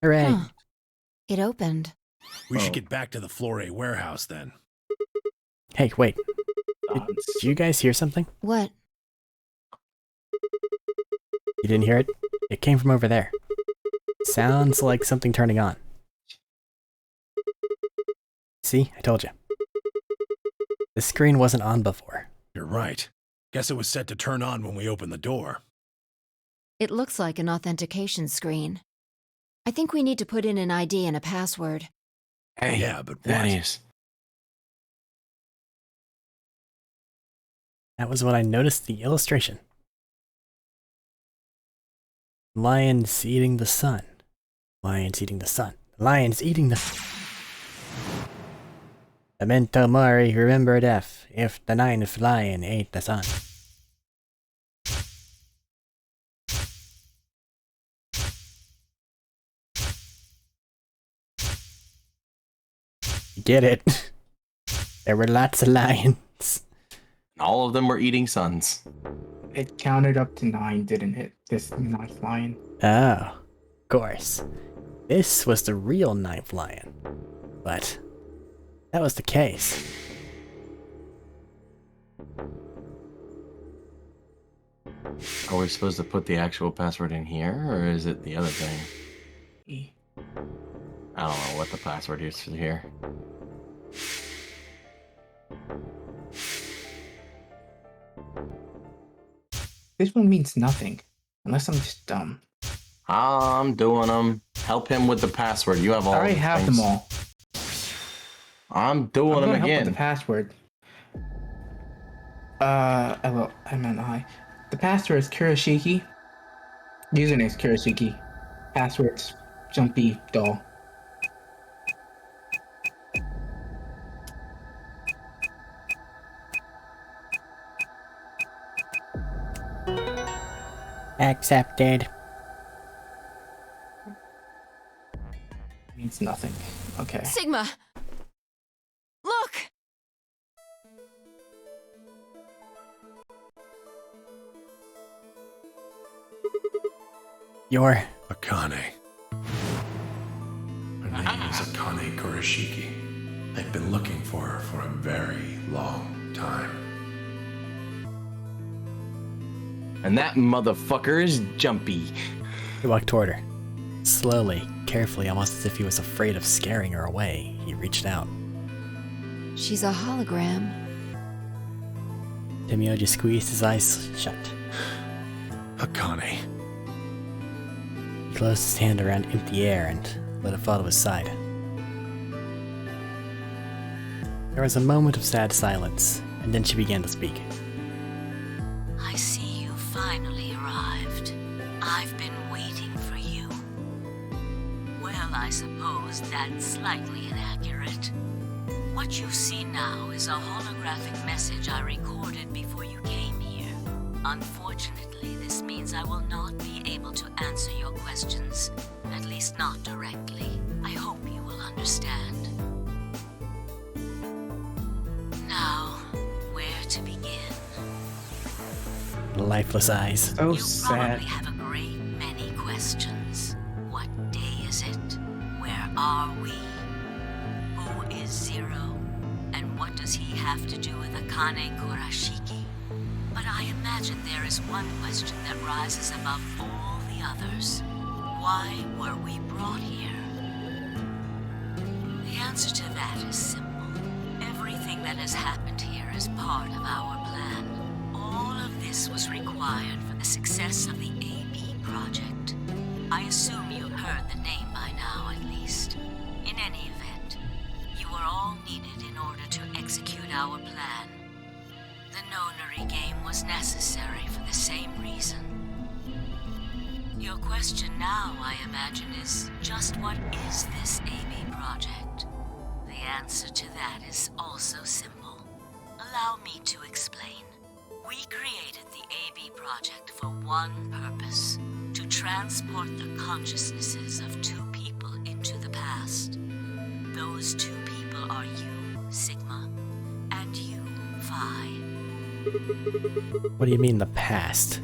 Hooray. Huh. It opened. We should get back to the Floor A warehouse then. Hey, wait. Did you guys hear something? What? You didn't hear it? It came from over there. Sounds like something turning on. See? I told you. The screen wasn't on before. You're right. Guess it was set to turn on when we opened the door. It looks like an authentication screen. I think we need to put in an ID and a password. Hey, Yeah, but what? Thaddeus. That was when I noticed the illustration. Lions eating the sun. Lions eating the sun. Lions eating the... Memento mori, remember death, if the ninth lion ate the sun. You get it? There were lots of lions. All of them were eating suns. It counted up to 9, didn't it? This ninth lion. Oh, of course. This was the real ninth lion. But that was the case. Are we supposed to put the actual password in here, or is it the other thing? E. I don't know what the password is for here. This one means nothing. Unless I'm just dumb. I'm doing them. Help him with the password. You have all I already the have things. them all. I'm doing I'm them gonna help with again. the password. I meant I. The password is Kurashiki. Username is Kurashiki. Password's Jumpy Doll. Accepted. Means nothing. Okay. Sigma! Look! You're... Akane. Her name is Akane Kurashiki. I've been looking for her for a very long time. And that motherfucker is Jumpy. He walked toward her. Slowly, carefully, almost as if he was afraid of scaring her away, he reached out. She's a hologram. Demioji squeezed his eyes shut. Akane. He closed his hand around empty air and let it fall to his side. There was a moment of sad silence, and then she began to speak. I see you finally arrived. I've been waiting for you. Well, I suppose that's slightly inaccurate. What you see now is a holographic message I recorded before you came here. Unfortunately, this means I will not be able to answer your questions, at least not directly. I hope you will understand. Now, where to begin? Lifeless eyes. So You sad. probably have a great many questions. What day is it? Where are we? Who is Zero? And what does he have to do with Akane Kurashiki? But I imagine there is one question that rises above all the others. Why were we brought here? The answer to that is simple. Everything that has happened here is part of our plan. All of this was required for the success of the AB project. I assume you've heard the name by now, at least. In any event, you were all needed in order to execute our plan. The nonary game was necessary for the same reason. Your question now, I imagine, is just what is this AB project? The answer to that is also simple. Allow me to explain. We created the AB project for one purpose: to transport the consciousnesses of two people into the past. Those two people are you, Sigma, and you, Phi. What do you mean, the past?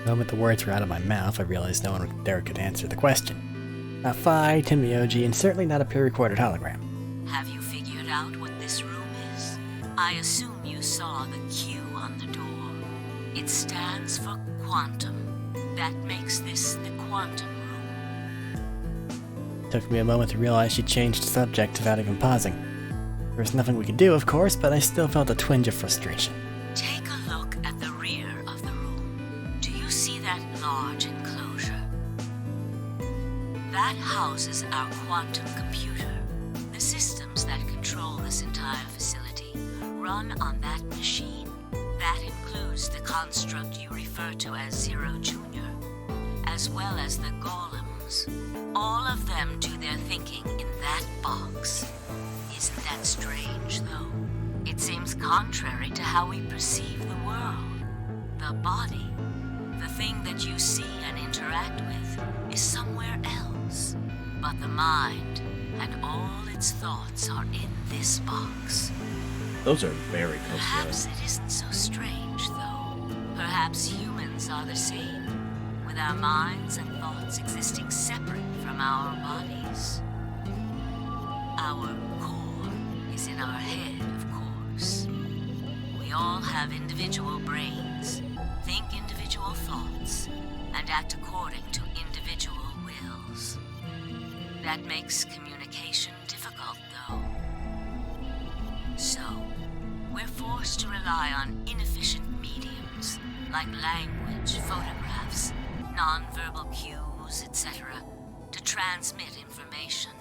The moment the words were out of my mouth, I realized no one there could answer the question. Not Phi, Tim Myoji, and certainly not a pre-recorded hologram. Have you figured out what this room is? I assume you saw the Q on the door. It stands for quantum. That makes this the quantum room. It took me a moment to realize she changed subject without even pausing. There was nothing we could do, of course, but I still felt a twinge of frustration. Take a look at the rear of the room. Do you see that large enclosure? That houses our quantum computer. The systems that control this entire facility run on that machine. That includes the construct you refer to as Zero Jr., as well as the golems. All of them do their thinking in that box. Isn't that strange, though? It seems contrary to how we perceive the world. The body, the thing that you see and interact with, is somewhere else. But the mind and all its thoughts are in this box. Those are very close Perhaps together. it isn't so strange, though. Perhaps humans are the same, with our minds and thoughts existing separate from our bodies. Our core is in our head, of course. We all have individual brains, think individual thoughts, and act according to individual wills. That makes communication difficult, though. So, we're forced to rely on inefficient mediums, like language, photographs, nonverbal cues, etc., to transmit information.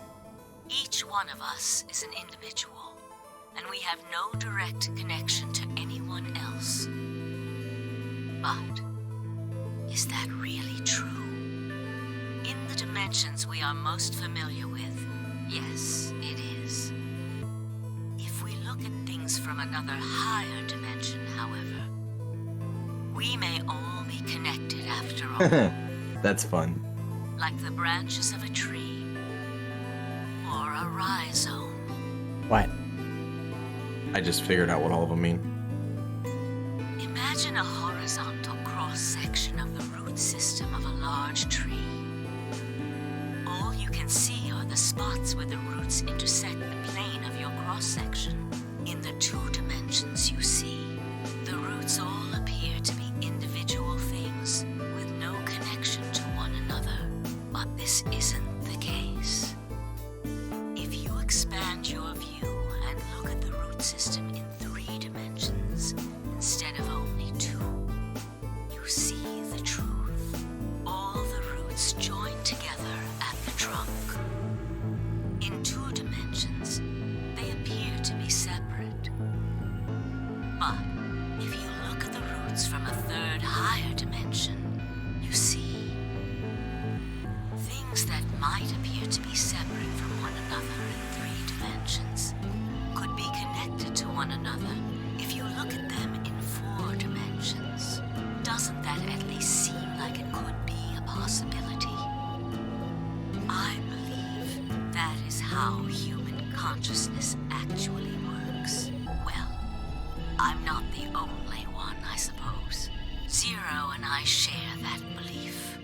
Each one of us is an individual, and we have no direct connection to anyone else. But, is that really true? In the dimensions we are most familiar with, yes, it is. If we look at things from another higher dimension, however, we may all be connected after all, That's fun. like the branches of a tree or a rhizome. What? I just figured out what all of them mean. Imagine a horizontal cross-section of the root system of a large tree. All you can see are the spots where the roots intersect the plane of your cross-section. In the 2 dimensions you see, the roots all appear to be individual things with no connection to one another. But this isn't the case. If you expand your view and look at the root system in 3 dimensions instead of only 2, you see the truth. All the roots join together at the trunk. In 2 dimensions, they appear to be separate. But if you look at the roots from a 3rd higher dimension, you see things that might appear to be separate from one another in 3 dimensions could be connected to one another if you look at them in 4 dimensions. Doesn't that at least seem like it could be a possibility? I believe that is how human consciousness actually works. Well, I'm not the only one, I suppose. Zero and I share that belief.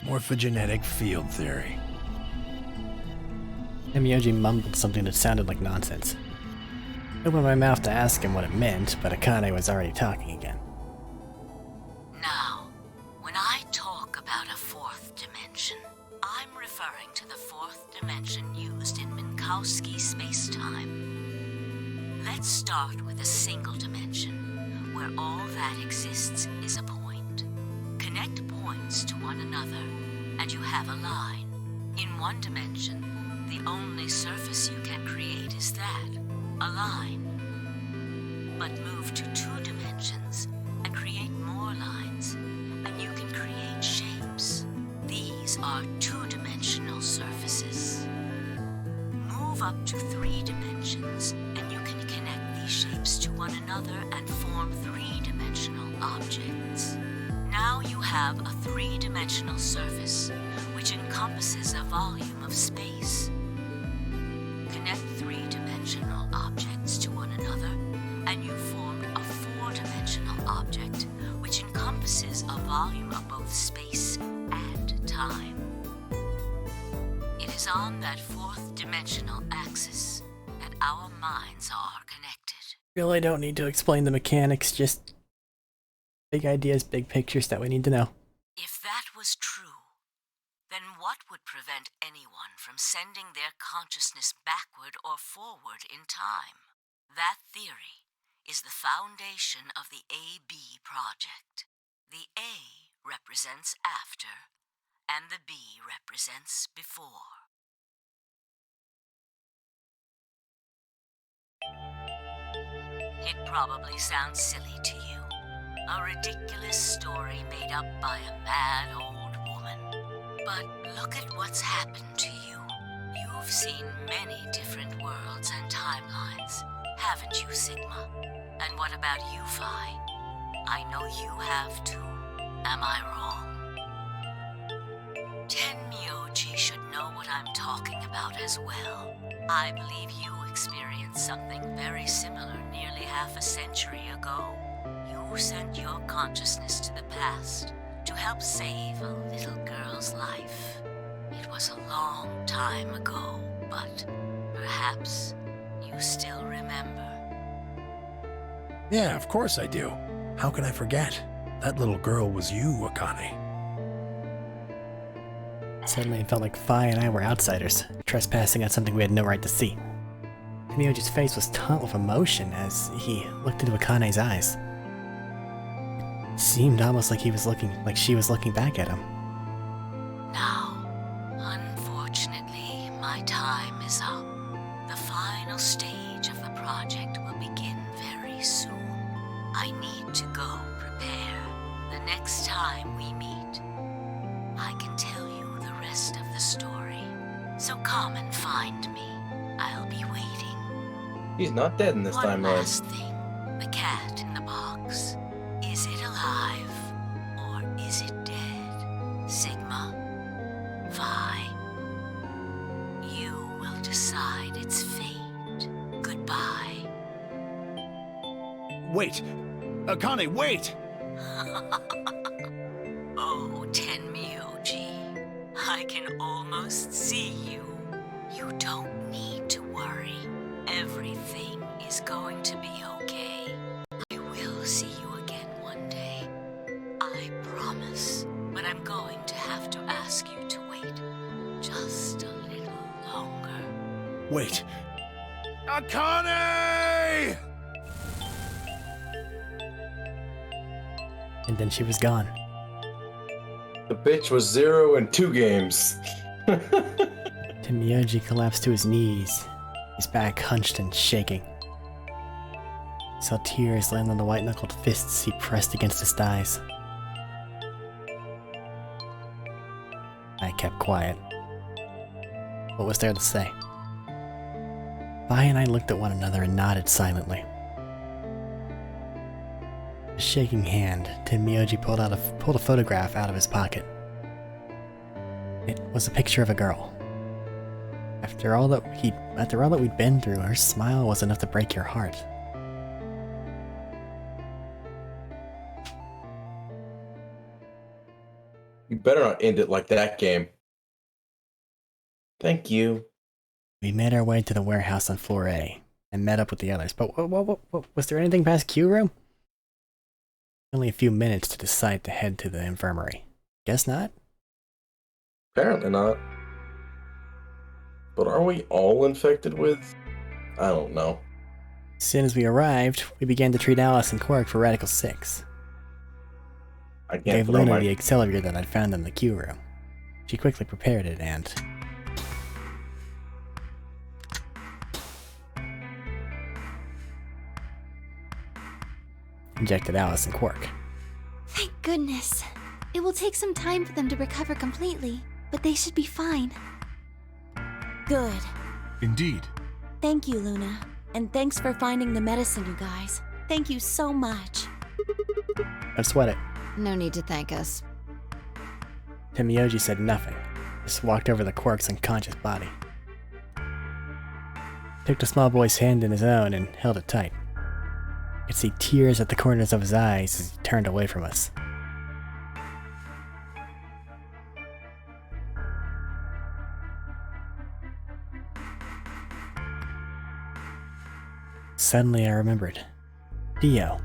Morphogenetic field theory. Myoji mumbled something that sounded like nonsense. I opened my mouth to ask him what it meant, but Akane was already talking again. Now, when I talk about a 4th dimension, I'm referring to the 4th dimension used in Minkowski spacetime. Let's start with a single dimension, where all that exists is a point. Connect points to one another, and you have a line. In 1 dimension, the only surface you can create is that, a line. But move to 2 dimensions and create more lines, and you can create shapes. These are 2-dimensional surfaces. Move up to 3 dimensions, and you can connect these shapes to one another and form 3-dimensional objects. Now you have a 3-dimensional surface, which encompasses a volume of space. Connect 3-dimensional objects to one another, and you formed a 4-dimensional object, which encompasses a volume of both space and time. It is on that fourth dimensional axis that our minds are connected. Really don't need to explain the mechanics, just big ideas, big pictures that we need to know. If that was true, then what would prevent anyone from sending their consciousness backward or forward in time? That theory is the foundation of the AB project. The A represents after, and the B represents before. It probably sounds silly to you. A ridiculous story made up by a mad old woman. But look at what's happened to you. You've seen many different worlds and timelines, haven't you, Sigma? And what about you, Phi? I know you have too. Am I wrong? Tenmyoji should know what I'm talking about as well. I believe you experienced something very similar nearly half a century ago. You sent your consciousness to the past to help save a little girl's life. It was a long time ago, but perhaps you still remember. Yeah, of course I do. How can I forget? That little girl was you, Akane. Suddenly it felt like Phi and I were outsiders, trespassing on something we had no right to see. Myoji's face was taut with emotion as he looked into Akane's eyes. It seemed almost like she was looking back at him. Now, unfortunately, my time is up. The final stage of the project will begin very soon. I need to go prepare. The next time we meet, I can tell you the rest of the story. So come and find me. I'll be waiting. He's not dead in this One timeline. last thing. The cat in the box. Is it alive? Or is it dead? Sigma? Phi? You will decide its fate. Goodbye. Wait! Akane, wait! Oh, Tenmyoji. I can almost see you. You don't need to worry. Everything is going to be okay. I will see you again one day. I promise. But I'm going to have to ask you to wait just a little longer. Wait! Akane! And then she was gone. The bitch was 0 in 2 games. Myoji collapsed to his knees, his back hunched and shaking. He saw tears land on the white-knuckled fists he pressed against his thighs. I kept quiet. What was there to say? Phi and I looked at one another and nodded silently. With a shaking hand, Myoji pulled a photograph out of his pocket. It was a picture of a girl. After all that we'd been through, her smile was enough to break your heart. You better not end it like that, game. Thank you. We made our way to the warehouse on floor A and met up with the others. But was there anything past Q room? Only a few minutes to decide to head to the infirmary. Guess not? Apparently not. But are we all infected with? I don't know. As soon as we arrived, we began to treat Alice and Quark for Radical 6. I can't Gave throw Luna my... the accelerator that I'd found in the Q room. She quickly prepared it and... injected Alice and Quark. Thank goodness. It will take some time for them to recover completely, but they should be fine. Good. Indeed. Thank you, Luna. And thanks for finding the medicine, you guys. Thank you so much. Don't sweat it. No need to thank us. Myoji said nothing, just walked over the Quark's unconscious body. Took the small boy's hand in his own and held it tight. I could see tears at the corners of his eyes as he turned away from us. Suddenly I remembered. Dio.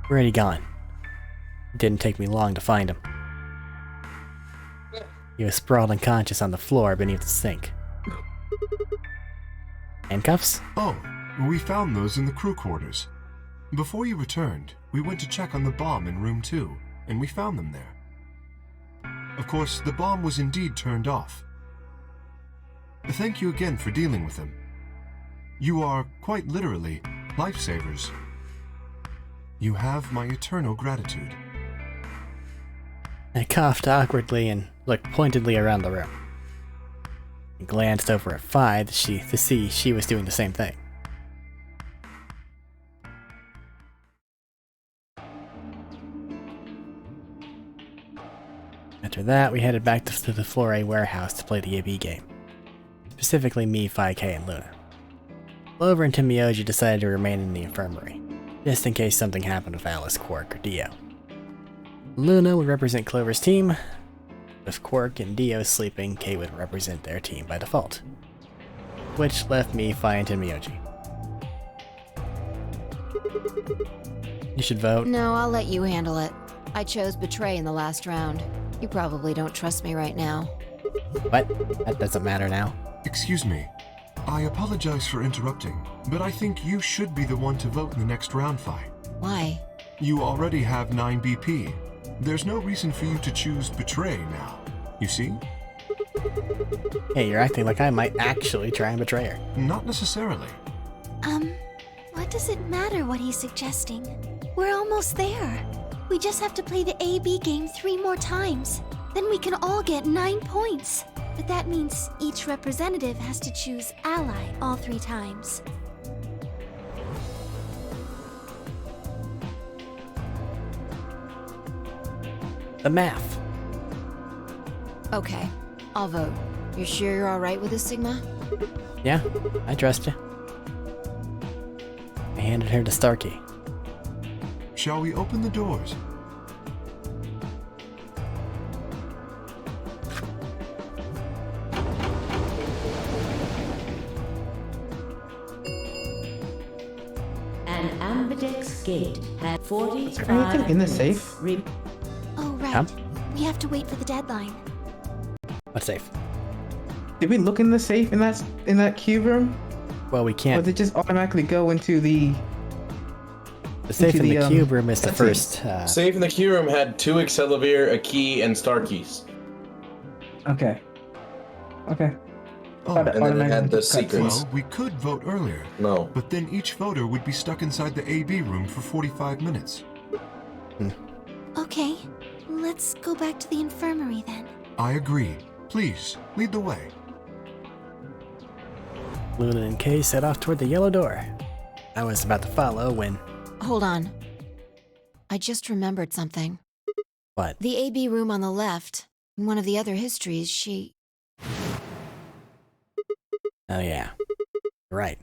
Where had he gone? It didn't take me long to find him. He was sprawled unconscious on the floor beneath the sink. Handcuffs? Oh, we found those in the crew quarters. Before you returned, we went to check on the bomb in room 2, and we found them there. Of course, the bomb was indeed turned off. Thank you again for dealing with them. You are, quite literally, lifesavers. You have my eternal gratitude. I coughed awkwardly and looked pointedly around the room. I glanced over at Phi to see she was doing the same thing. After that, we headed back to the Floor A warehouse to play the AB game. Specifically me, Phi K, and Luna. Clover and Timioji decided to remain in the infirmary, just in case something happened with Alice, Quark, or Dio. Luna would represent Clover's team. With Quark and Dio sleeping, K would represent their team by default. Which left me, Phi, and Timioji. You should vote. No, I'll let you handle it. I chose Betray in the last round. You probably don't trust me right now. What? That doesn't matter now. Excuse me. I apologize for interrupting, but I think you should be the one to vote in the next round, Phi. Why? You already have 9 BP. There's no reason for you to choose Betray now. You see? Hey, you're acting like I might actually try and betray her. Not necessarily. What does it matter what he's suggesting? We're almost there. We just have to play the AB game 3 more times. Then we can all get 9 points. But that means each representative has to choose ally all 3 times. The math. Okay, I'll vote. You're sure you're alright with this, Sigma? Yeah, I trust you. I handed her the star key. Shall we open the doors? An ambidex gate had 45. Is there anything in the safe? Oh, right. Huh? We have to wait for the deadline. What's safe? Did we look in the safe in that cube room? Well, we Or can't. did it just automatically go into the... The safe in into the the, cube room is the cutscene? first. Safe in the key room had 2 Excalibur, a key, and star keys. Okay. Okay. Oh, Thought and then it automatically had the took cutscenes. secrets. Well, we could vote earlier, No. but then each voter would be stuck inside the AB room for 45 minutes. Okay, let's go back to the infirmary then. I agree. Please, lead the way. Luna and Kay set off toward the yellow door. I was about to follow when... Hold on. I just remembered something. What? The AB room on the left, in one of the other histories, she... Oh yeah. Right.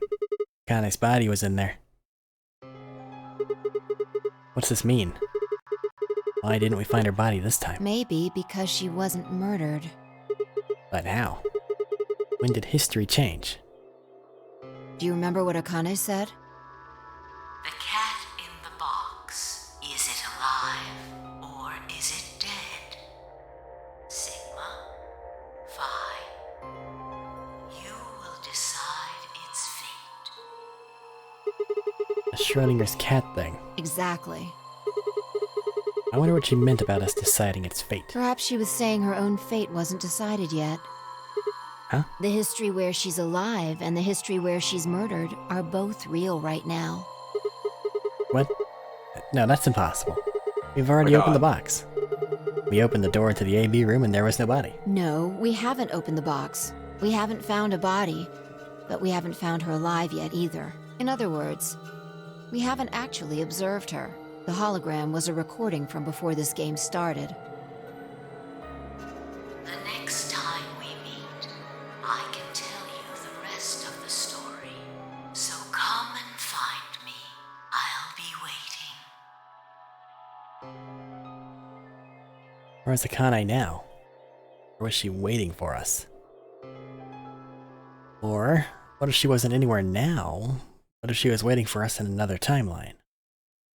Kane's body was in there. What's this mean? Why didn't we find her body this time? Maybe because she wasn't murdered. But how? When did history change? Do you remember what Akane said? The cat in the box. Is it alive or is it dead? Sigma, Phi, you will decide its fate. The Schrodinger's cat thing. Exactly. I wonder what she meant about us deciding its fate. Perhaps she was saying her own fate wasn't decided yet. Huh? The history where she's alive and the history where she's murdered are both real right now. What? No, that's impossible. We've already opened the box. We opened the door to the AB room and there was no body. No, we haven't opened the box. We haven't found a body, but we haven't found her alive yet either. In other words, we haven't actually observed her. The hologram was a recording from before this game started. The next time we meet, I can tell you the rest of the story. So come and find me. I'll be waiting. Where's Akane now? Or was she waiting for us? Or, what if she wasn't anywhere now, What if she was waiting for us in another timeline?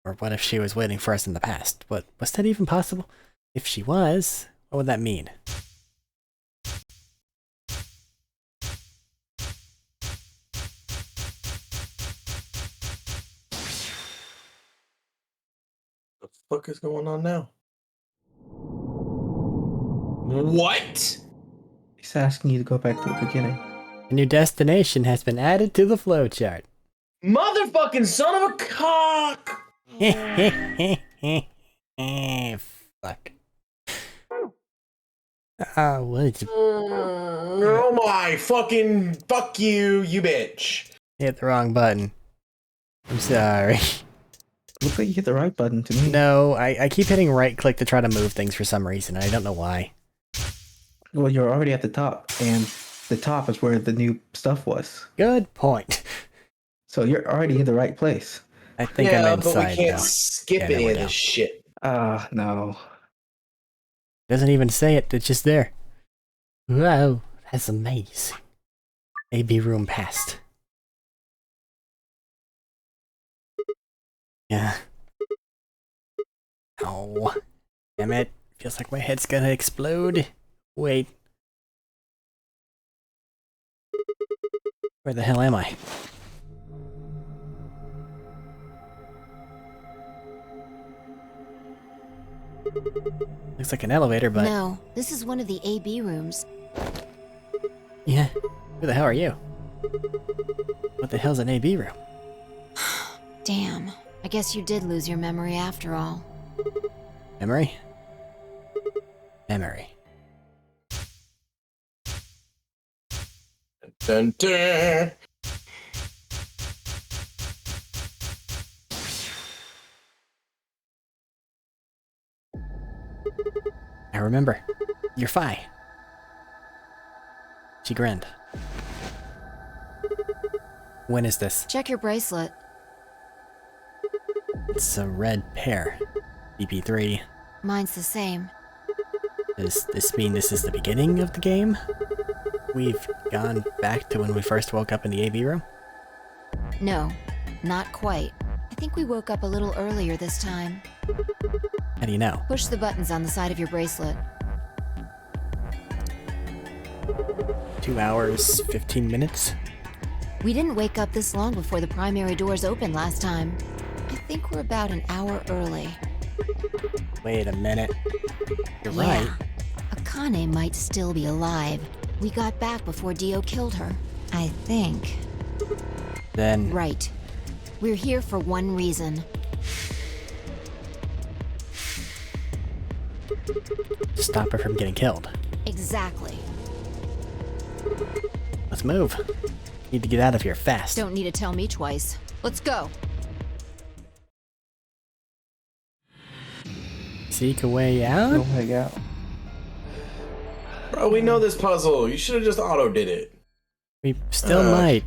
Or what if she was waiting for us in the past? Was that even possible? If she was, what would that mean? The fuck is going on now? What? He's asking you to go back to the beginning. A new destination has been added to the flowchart. Motherfucking son of a cock! Fuck. Oh, what? Oh my fucking fuck you, you bitch. Hit the wrong button. I'm sorry. Looks like you hit the right button to me. No, I keep hitting right click to try to move things for some reason. I don't know why. Well, you're already at the top, and the top is where the new stuff was. Good point. So you're already in the right place. I think yeah, I'm inside but we can't now. skip Yeah, no, any we're of down. this shit. No. Doesn't even say it, it's just there. Wow, that's amazing. AB room passed. Yeah. Oh. Damn it. Feels like my head's gonna explode. Wait. Where the hell am I? Looks like an elevator, but... No, this is one of the AB rooms. Yeah. Who the hell are you? What the hell's an AB room? Damn, I guess you did lose your memory after all. Memory? Memory. Dun, dun. I remember. You're Fi. She grinned. When is this? Check your bracelet. It's a red pair. BP3. Mine's the same. Does this mean this is the beginning of the game? We've gone back to when we first woke up in the AV room? No, not quite. I think we woke up a little earlier this time. How do you know? Push the buttons on the side of your bracelet. 2 hours, 15 minutes? We didn't wake up this long before the primary doors opened last time. I think we're about an hour early. Wait a minute. You're Yeah. right. Akane might still be alive. We got back before Dio killed her. I think. Then... Right. We're here for one reason. Stop her from getting killed. Exactly. Let's move. Need to get out of here fast. Don't need to tell me twice. Let's go. Seek a way out? Oh my god. Bro, we know this puzzle. You should have just auto did it. We still might.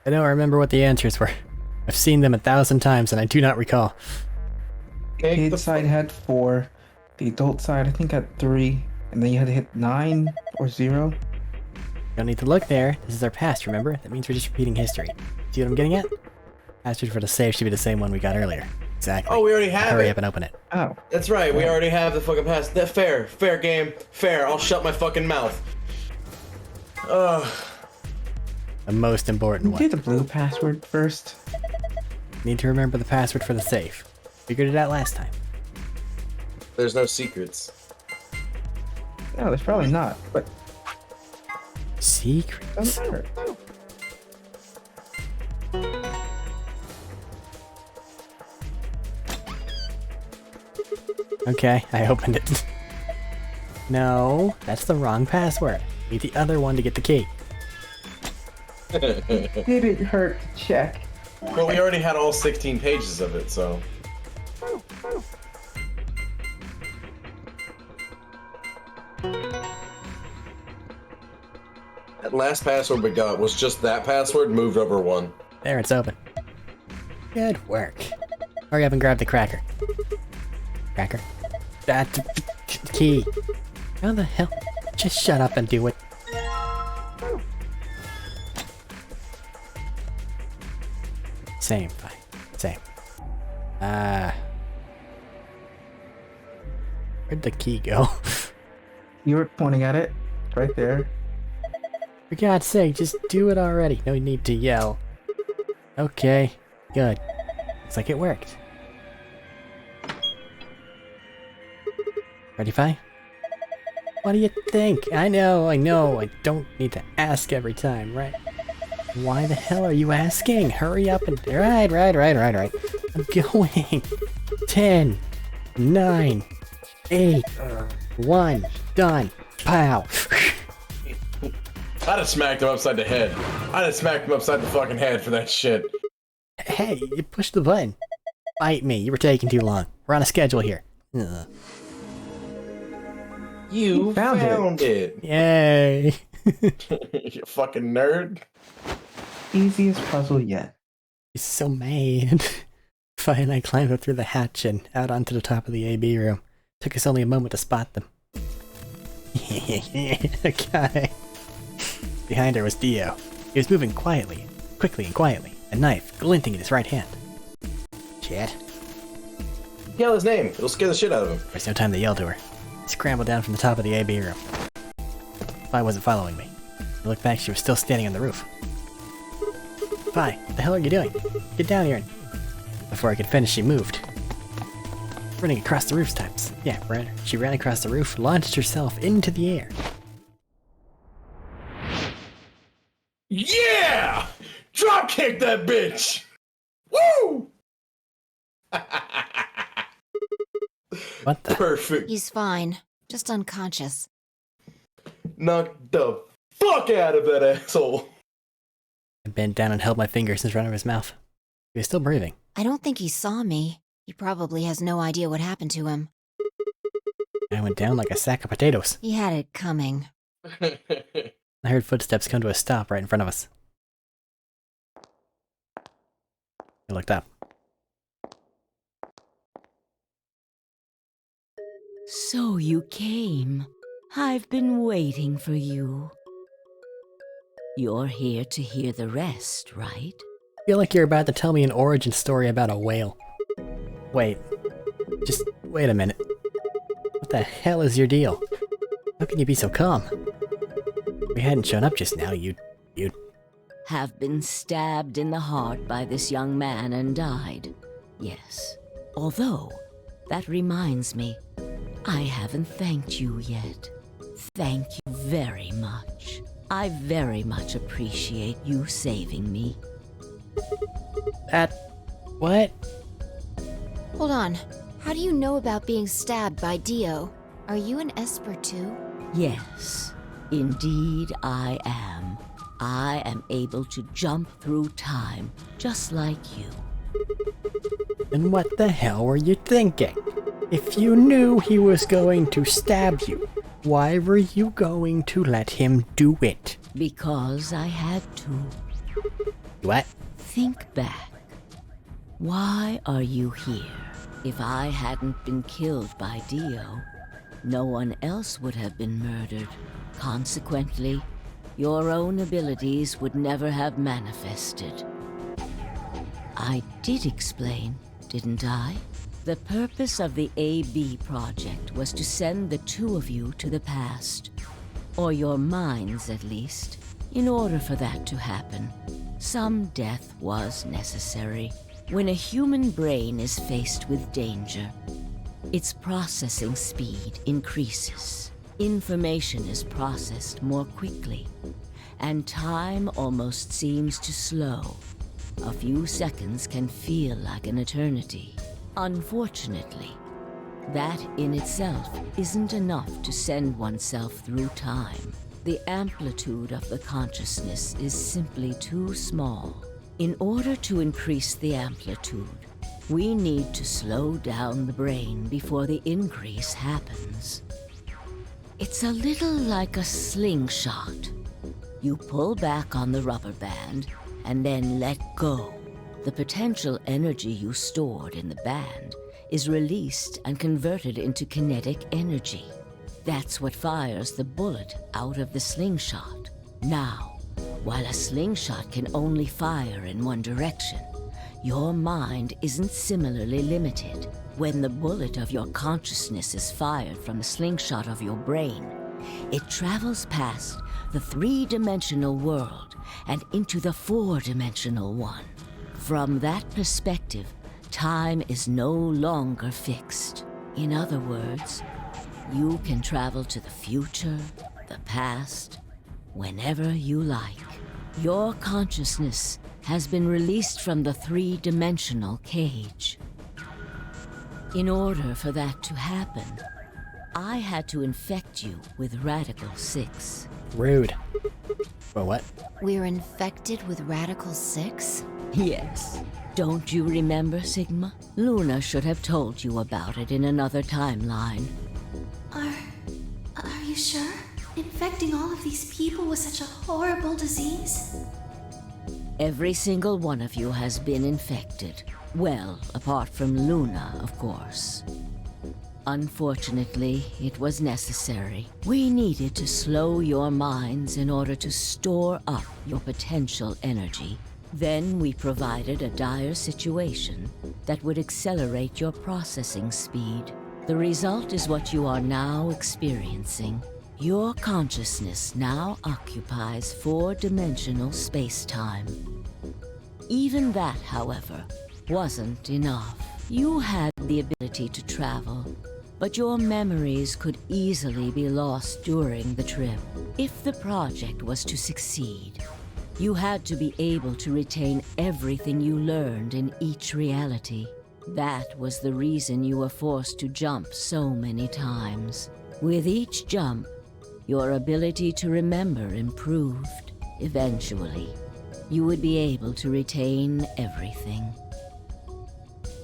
I don't remember what the answers were. I've seen them 1,000 times and I do not recall. The kid side had 4. The adult side, I think, had 3. And then you had to hit 9 or 0. Don't need to look there. This is our past, remember? That means we're just repeating history. See what I'm getting at? Password for the save should be the same one we got earlier. Exactly. Oh, we already have Hurry it. up and open it. Oh. That's right. We already have the fucking pass. That fair. Fair game. Fair. I'll shut my fucking mouth. The most important You one. did the blue password first. Need to remember the password for the safe. Figured it out last time. There's no secrets. No, there's probably not, but Secrets. doesn't matter. Okay, I opened it. No, that's the wrong password. Need the other one to get the key. Didn't hurt to check. Well, we already had all 16 pages of it, so. That last password we got was just that password moved over 1. There, it's open. Good work. Hurry up and grab the cracker. Cracker? That key. How the hell? Just shut up and do it. Same, fine. Same. Where'd the key go? You were pointing at it. It's right there. For God's sake, just do it already. No need to yell. Okay, good. Looks like it worked. Ready, Fi? What do you think? I know. I don't need to ask every time, right? Why the hell are you asking? Hurry up and... Right. I'm going. 10, 9, 8, 1, done. Pow. I'd have smacked him upside the head. I'd have smacked him upside the fucking head for that shit. Hey, you pushed the button. Bite me, you were taking too long. We're on a schedule here. Ugh. You found it. Yay. You fucking nerd. Easiest puzzle yet. He's so mad. Fi and I climbed up through the hatch and out onto the top of the AB room. Took us only a moment to spot them. Okay. Behind her was Dio. He was moving quickly and quietly, a knife glinting in his right hand. Chad? Yell his name. It'll scare the shit out of him. There's no time to yell to her. He scrambled down from the top of the AB room. Fi wasn't following me. I looked back, she was still standing on the roof. Fi, what the hell are you doing? Get down here. Before I could finish, she moved. Running across the rooftops. Yeah, she ran across the roof, launched herself into the air. Yeah! Drop kick that bitch! Woo! What the? Perfect. He's fine. Just unconscious. Knock the fuck out of that asshole. I bent down and held my fingers in front of his mouth. He was still breathing. I don't think he saw me. He probably has no idea what happened to him. I went down like a sack of potatoes. He had it coming. I heard footsteps come to a stop right in front of us. I looked up. So you came. I've been waiting for you. You're here to hear the rest, right? I feel like you're about to tell me an origin story about a whale. Wait. Just wait a minute. What the hell is your deal? How can you be so calm? If we hadn't shown up just now, you'd... Have been stabbed in the heart by this young man and died. Yes. Although, that reminds me, I haven't thanked you yet. Thank you very much. I very much appreciate you saving me. What? Hold on. How do you know about being stabbed by Dio? Are you an Esper too? Yes, indeed I am. I am able to jump through time, just like you. And what the hell were you thinking? If you knew he was going to stab you, why were you going to let him do it? Because I had to. What? Think back. Why are you here? If I hadn't been killed by Dio, no one else would have been murdered. Consequently, your own abilities would never have manifested. I did explain, didn't I? The purpose of the AB project was to send the two of you to the past. Or your minds, at least. In order for that to happen, some death was necessary. When a human brain is faced with danger, its processing speed increases. Information is processed more quickly, and time almost seems to slow. A few seconds can feel like an eternity. Unfortunately, that in itself isn't enough to send oneself through time. The amplitude of the consciousness is simply too small. In order to increase the amplitude, we need to slow down the brain before the increase happens. It's a little like a slingshot. You pull back on the rubber band and then let go. The potential energy you stored in the band is released and converted into kinetic energy. That's what fires the bullet out of the slingshot. Now, while a slingshot can only fire in one direction, your mind isn't similarly limited. When the bullet of your consciousness is fired from the slingshot of your brain, it travels past the three-dimensional world and into the four-dimensional one. From that perspective, time is no longer fixed. In other words, you can travel to the future, the past, whenever you like. Your consciousness has been released from the three-dimensional cage. In order for that to happen, I had to infect you with Radical 6. Rude. Well, what? We're infected with Radical 6? Yes. Don't you remember, Sigma? Luna should have told you about it in another timeline. Are you sure? Infecting all of these people with such a horrible disease? Every single one of you has been infected. Well, apart from Luna, of course. Unfortunately, it was necessary. We needed to slow your minds in order to store up your potential energy. Then we provided a dire situation that would accelerate your processing speed. The result is what you are now experiencing. Your consciousness now occupies four-dimensional space-time. Even that, however, wasn't enough. You had the ability to travel, but your memories could easily be lost during the trip. If the project was to succeed, you had to be able to retain everything you learned in each reality. That was the reason you were forced to jump so many times. With each jump, your ability to remember improved. Eventually, you would be able to retain everything.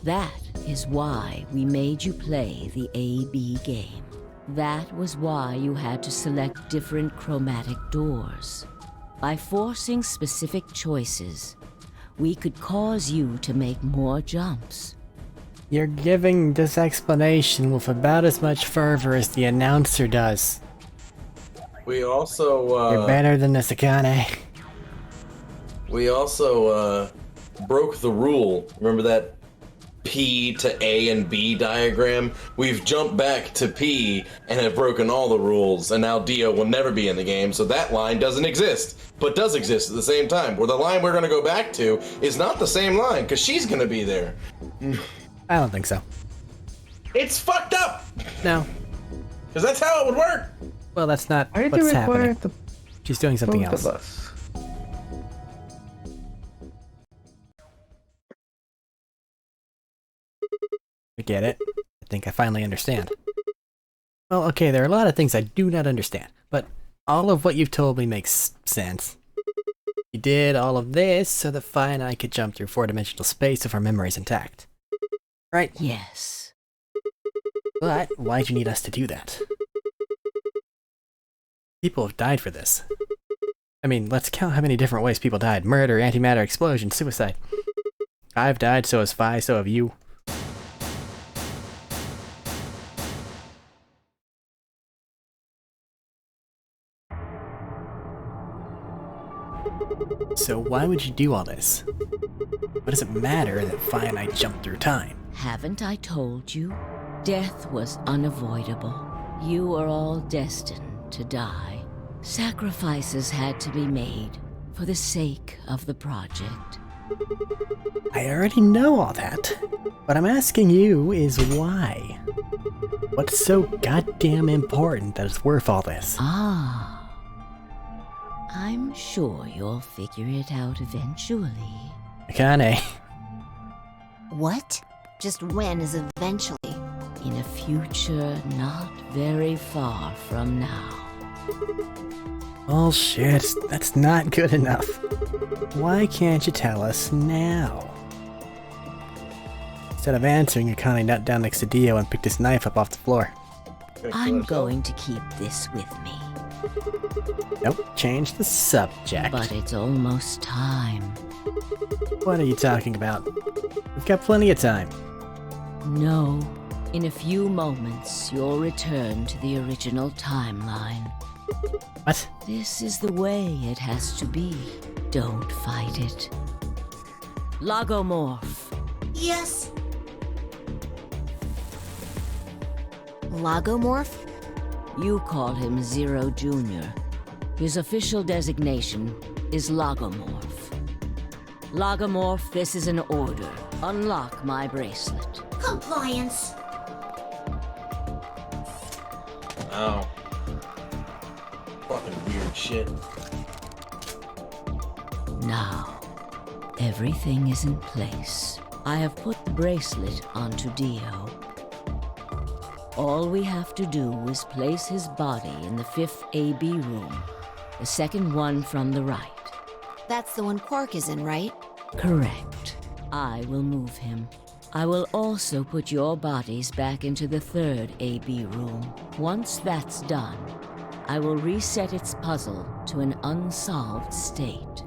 That is why we made you play the AB game. That was why you had to select different chromatic doors. By forcing specific choices, we could cause you to make more jumps. You're giving this explanation with about as much fervor as the announcer does. We also, You're better than this, Akane. We also, broke the rule. Remember that P to A and B diagram? We've jumped back to P and have broken all the rules, and now Dio will never be in the game, so that line doesn't exist, but does exist at the same time. Where the line we're gonna go back to is not the same line, because she's gonna be there. I don't think so. It's fucked up! No. Because that's how it would work! Well, that's not Why did they what's require happening. the She's doing something both else. of us? I get it. I think I finally understand. Well, okay, there are a lot of things I do not understand, but all of what you've told me makes sense. You did all of this so that Fi and I could jump through four-dimensional space if our memory's intact. Right? Yes. But why'd you need us to do that? People have died for this. I mean, let's count how many different ways people died. Murder, antimatter, explosion, suicide. I've died, so has Fi, so have you. So why would you do all this? What does it matter that Fi and I jumped through time? Haven't I told you? Death was unavoidable. You are all destined to die. Sacrifices had to be made for the sake of the project. I already know all that. What I'm asking you is why? What's so goddamn important that it's worth all this? Ah. I'm sure you'll figure it out eventually. Akane. What? Just when is eventually? In a future not very far from now. Bullshit, that's not good enough. Why can't you tell us now? Instead of answering, Akane knelt down next to Dio and picked his knife up off the floor. I'm going to keep this with me. Nope, change the subject. But it's almost time. What are you talking about? We've got plenty of time. No. In a few moments, you'll return to the original timeline. What? This is the way it has to be. Don't fight it. Logomorph. Yes. Logomorph? You call him Zero Jr. His official designation is Logomorph. Logomorph, this is an order. Unlock my bracelet. Compliance. Ow. Fucking weird shit. Now, everything is in place. I have put the bracelet onto Dio. All we have to do is place his body in the 5th AB room, the second one from the right. That's the one Quark is in, right? Correct. I will move him. I will also put your bodies back into the 3rd AB room. Once that's done, I will reset its puzzle to an unsolved state.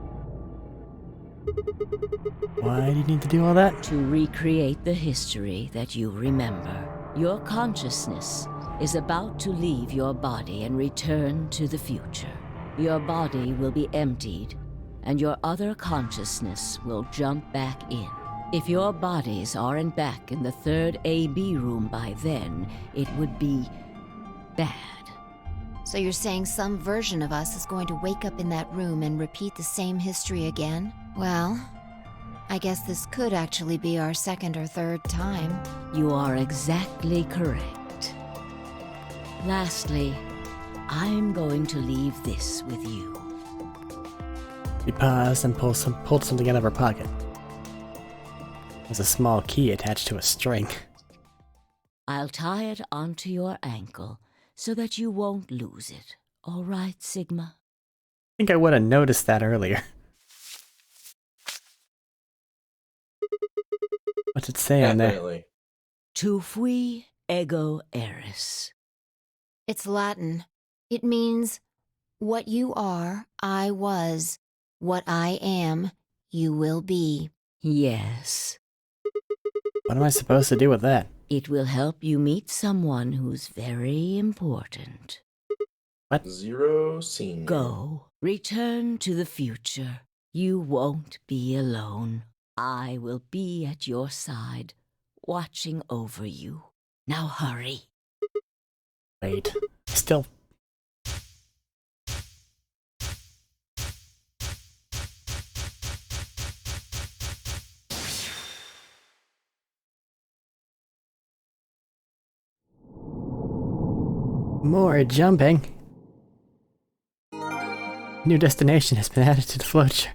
Why do you need to do all that? To recreate the history that you remember. Your consciousness is about to leave your body and return to the future. Your body will be emptied, and your other consciousness will jump back in. If your bodies aren't back in the 3rd AB room by then, it would be bad. So you're saying some version of us is going to wake up in that room and repeat the same history again? Well, I guess this could actually be our 2nd or 3rd time. You are exactly correct. Lastly, I'm going to leave this with you. We paused and pulled something out of her pocket. There's a small key attached to a string. I'll tie it onto your ankle so that you won't lose it. All right, Sigma? I think I would have noticed that earlier. What's it say on there? Definitely. Tu fui ego eris. It's Latin. It means, what you are, I was. What I am, you will be. Yes. What am I supposed to do with that? It will help you meet someone who's very important. What? Zero scene. Go. Return to the future. You won't be alone. I will be at your side, watching over you. Now hurry. Wait. Still. More jumping. New destination has been added to the float.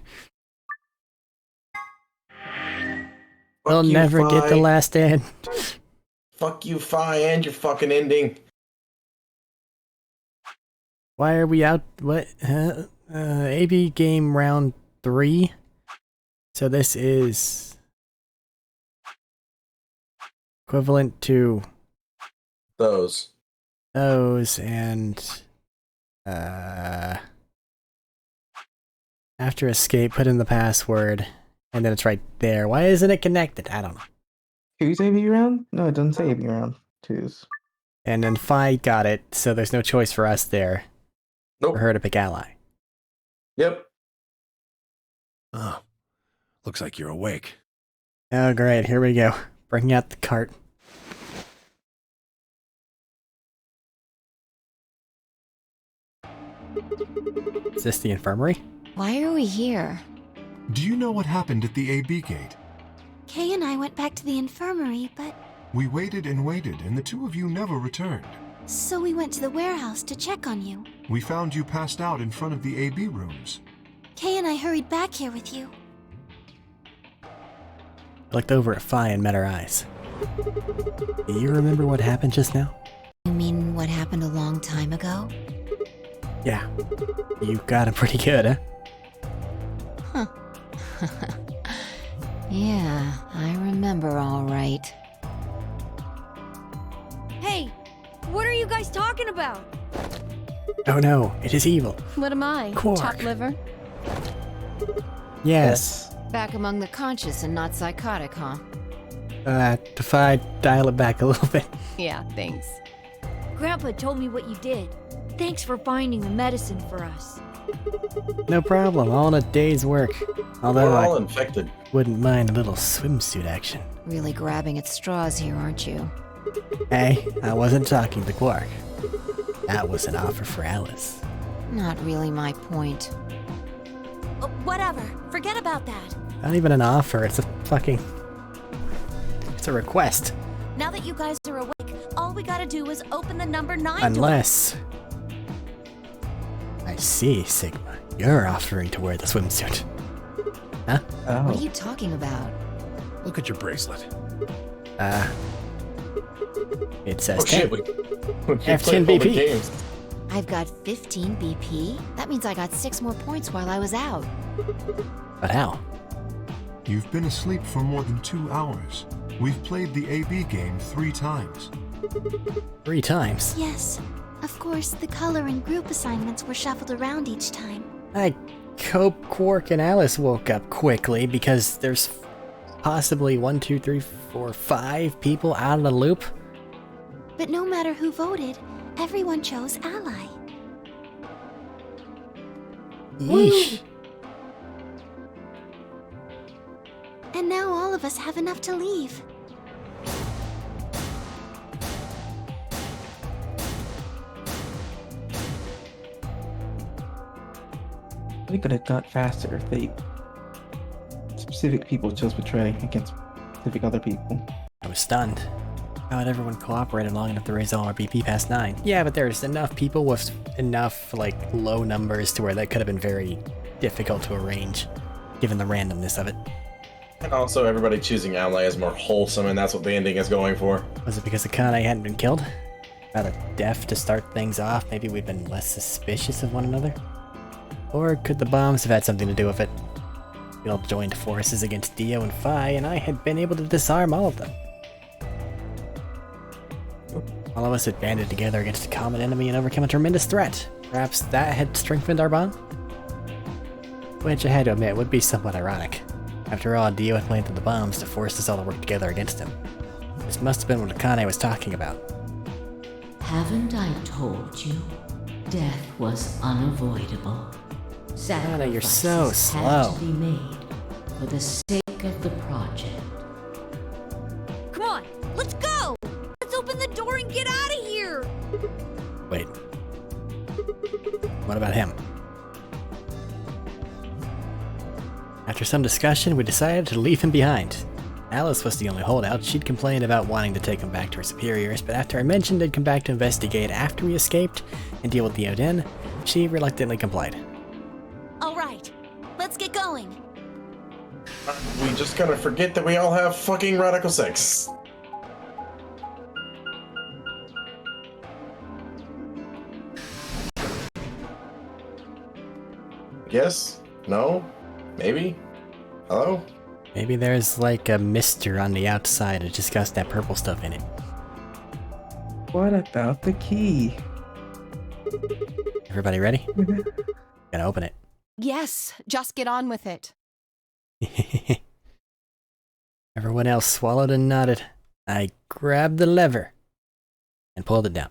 We'll you, never get the Phi. last end. Fuck you, Phi, and your fucking ending. Why are we out? What? AB game round 3. So this is equivalent to Those. and after escape, put in the password, and then it's right there. Why isn't it connected? I don't know. Two's AB round? No, it doesn't say AB round. Two's. And then Phi got it, so there's no choice for us there. Nope. For her to pick ally. Yep. Oh, looks like you're awake. Oh, great. Here we go. Bring out the cart. Is this the infirmary? Why are we here? Do you know what happened at the AB gate? Kay and I went back to the infirmary, but We waited and waited, and the two of you never returned. so we went to the warehouse to check on you. We found you passed out in front of the AB rooms. Kay and I hurried back here with you. I looked over at Phi and met her eyes. Do you remember what happened just now? You mean what happened a long time ago? Yeah. You got him pretty good, huh? Yeah, I remember all right. Hey, what are you guys talking about? Oh no, it is evil. What am I? Quark. Top liver? Yes. Back among the conscious and not psychotic, huh? Phi, dial it back a little bit. Yeah, thanks. Grandpa told me what you did. Thanks for finding the medicine for us. No problem, all in a day's work. Although We're all I infected. wouldn't mind a little swimsuit action. Really grabbing at straws here, aren't you? Hey, I wasn't talking to Quark. That was an offer for Alice. Not really my point. Whatever. Forget about that. Not even an offer, it's a fucking... It's a request. Now that you guys are awake, all we gotta do is open the number 9 door. Unless... I see, Sigma. You're offering to wear the swimsuit. Huh? What are you talking about? Look at your bracelet. It says Oh shit, we F10 played all the BP. games. I've got 15 BP? That means I got 6 more points while I was out. But how? You've been asleep for more than 2 hours. We've played the AB game 3 times. 3 times? Yes. Of course, the color and group assignments were shuffled around each time. I hope Quark and Alice woke up quickly because there's possibly 1, 2, 3, 4, 5 people out of the loop. But no matter who voted, everyone chose Ally. Yeesh. And now all of us have enough to leave. We could have got faster if specific people chose betray against specific other people. I was stunned. How had everyone cooperated long enough to raise all our BP past 9? Yeah, but there's enough people with enough, like, low numbers to where that could have been very difficult to arrange, given the randomness of it. And also, everybody choosing Ally is more wholesome, and that's what the ending is going for. Was it because Akane hadn't been killed? Rather deaf to start things off, maybe we've been less suspicious of one another? Or could the bombs have had something to do with it? We all joined forces against Dio and Phi, and I had been able to disarm all of them. All of us had banded together against a common enemy and overcome a tremendous threat. Perhaps that had strengthened our bond? Which I had to admit would be somewhat ironic. After all, Dio had planted the bombs to force us all to work together against him. This must have been what Akane was talking about. Haven't I told you? Death was unavoidable. Akane, you're so Sacrifices slow. had to be made for the sake of the project. Come on, let's go! Let's open the door and get out of here! Wait. What about him? After some discussion, we decided to leave him behind. Alice was the only holdout. She'd complained about wanting to take him back to her superiors, but after I mentioned they'd come back to investigate after we escaped and deal with the Odin, she reluctantly complied. Alright, let's get going. We just gotta forget that we all have fucking radical sex. Yes? No? Maybe? Hello? Maybe there's like a mister on the outside that just got that purple stuff in it. What about the key? Everybody ready? Gonna open it. Yes, just get on with it. Everyone else swallowed and nodded. I grabbed the lever and pulled it down.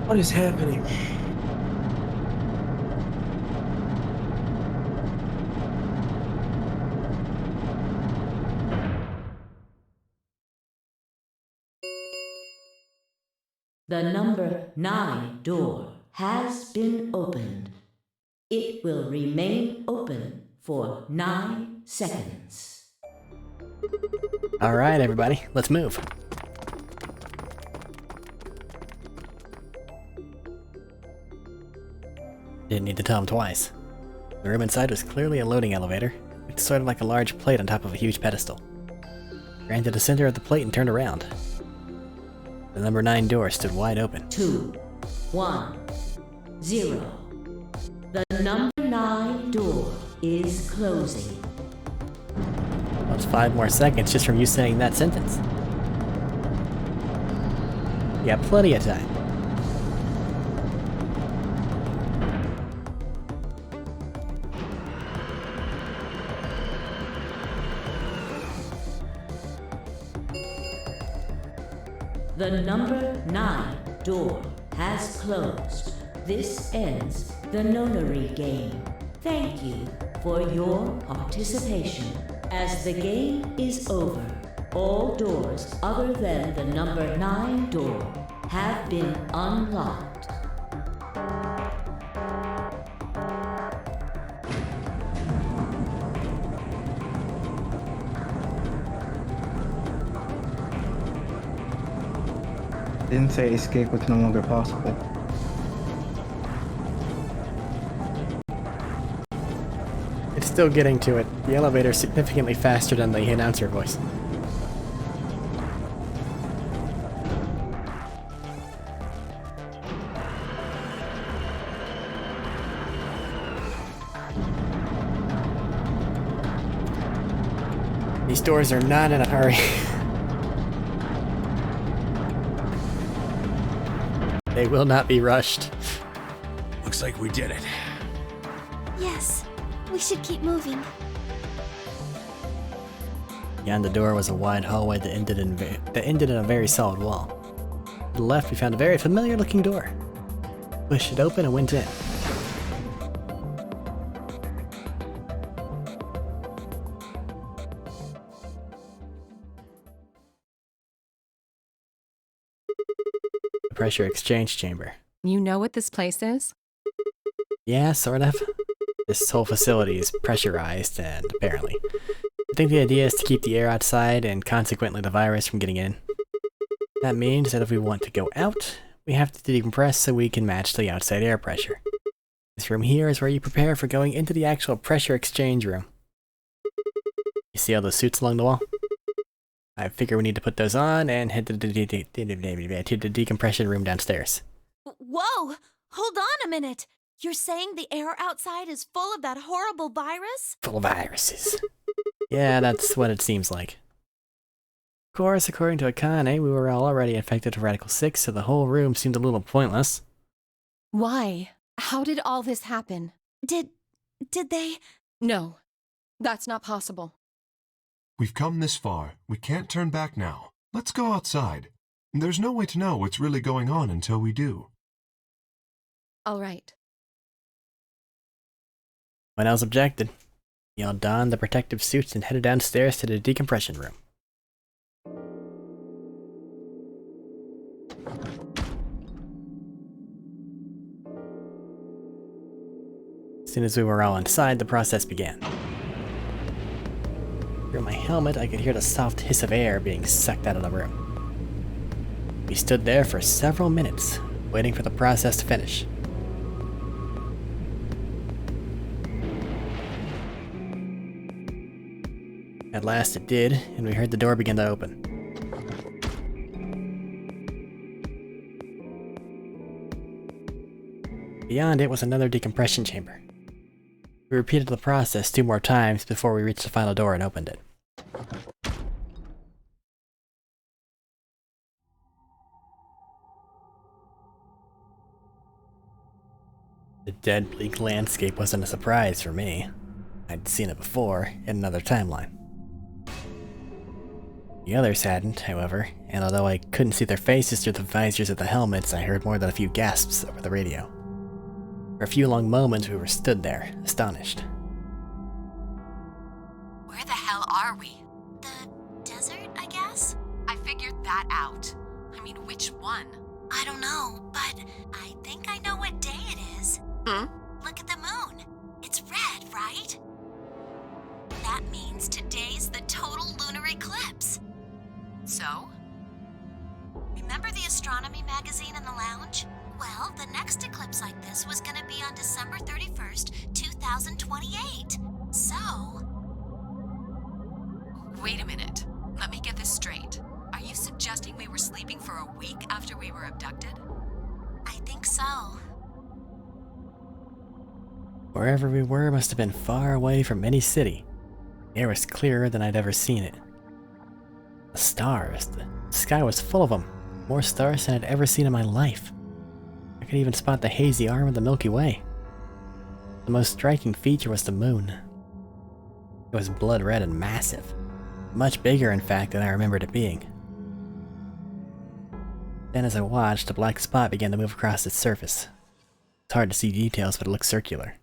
What is happening? The number 9 door has been opened. It will remain open for 9 seconds. Alright, everybody, let's move. Didn't need to tell him twice. The room inside was clearly a loading elevator. It's sort of like a large plate on top of a huge pedestal. Ran to the center of the plate and turned around. The number 9 door stood wide open. 2, 1, 0. The number 9 door is closing. That's 5 more seconds just from you saying that sentence. You got plenty of time. The number 9 door has closed. This ends the nonary game. Thank you for your participation. As the game is over, all doors other than the number 9 door have been unlocked. Didn't say escape was no longer possible. It's still getting to it. The elevator is significantly faster than the announcer voice. These doors are not in a hurry. They will not be rushed. Looks like we did it. Yes, we should keep moving. Beyond the door was a wide hallway that ended in a very solid wall. To the left, we found a very familiar-looking door. Pushed it open and went in. The pressure exchange chamber. You know what this place is? Yeah, sort of. This whole facility is pressurized, and apparently. I think the idea is to keep the air outside and consequently the virus from getting in. That means that if we want to go out, we have to decompress so we can match the outside air pressure. This room here is where you prepare for going into the actual pressure exchange room. You see all those suits along the wall? I figure we need to put those on and head to the decompression room downstairs. Whoa! Hold on a minute! You're saying the air outside is full of that horrible virus? Full of viruses. Yeah, that's what it seems like. Of course, according to Akane, we were all already infected with Radical 6, so the whole room seemed a little pointless. Why? How did all this happen? Did they? No, that's not possible. We've come this far. We can't turn back now. Let's go outside. There's no way to know what's really going on until we do. All right. When else objected, we all donned the protective suits and headed downstairs to the decompression room. As soon as we were all inside, the process began. Through my helmet, I could hear the soft hiss of air being sucked out of the room. We stood there for several minutes, waiting for the process to finish. At last it did, and we heard the door begin to open. Beyond it was another decompression chamber. We repeated the process 2 more times before we reached the final door and opened it. The dead, bleak landscape wasn't a surprise for me. I'd seen it before in another timeline. The others hadn't, however, and although I couldn't see their faces through the visors of the helmets, I heard more than a few gasps over the radio. For a few long moments we were stood there, astonished. Where the hell are we? The desert, I guess? I figured that out. I mean, which one? I don't know, but I think I know what day it is. Look at the moon. It's red, right? That means today's the total lunar eclipse. So? Remember the astronomy magazine in the lounge? Well, the next eclipse like this was gonna be on December 31st, 2028. So... Wait a minute. Let me get this straight. Are you suggesting we were sleeping for a week after we were abducted? I think so. Wherever we were must have been far away from any city. The air was clearer than I'd ever seen it. The stars, the sky was full of them. More stars than I'd ever seen in my life. I could even spot the hazy arm of the Milky Way. The most striking feature was the moon. It was blood red and massive. Much bigger, in fact, than I remembered it being. Then as I watched, a black spot began to move across its surface. It's hard to see details, but it looks circular.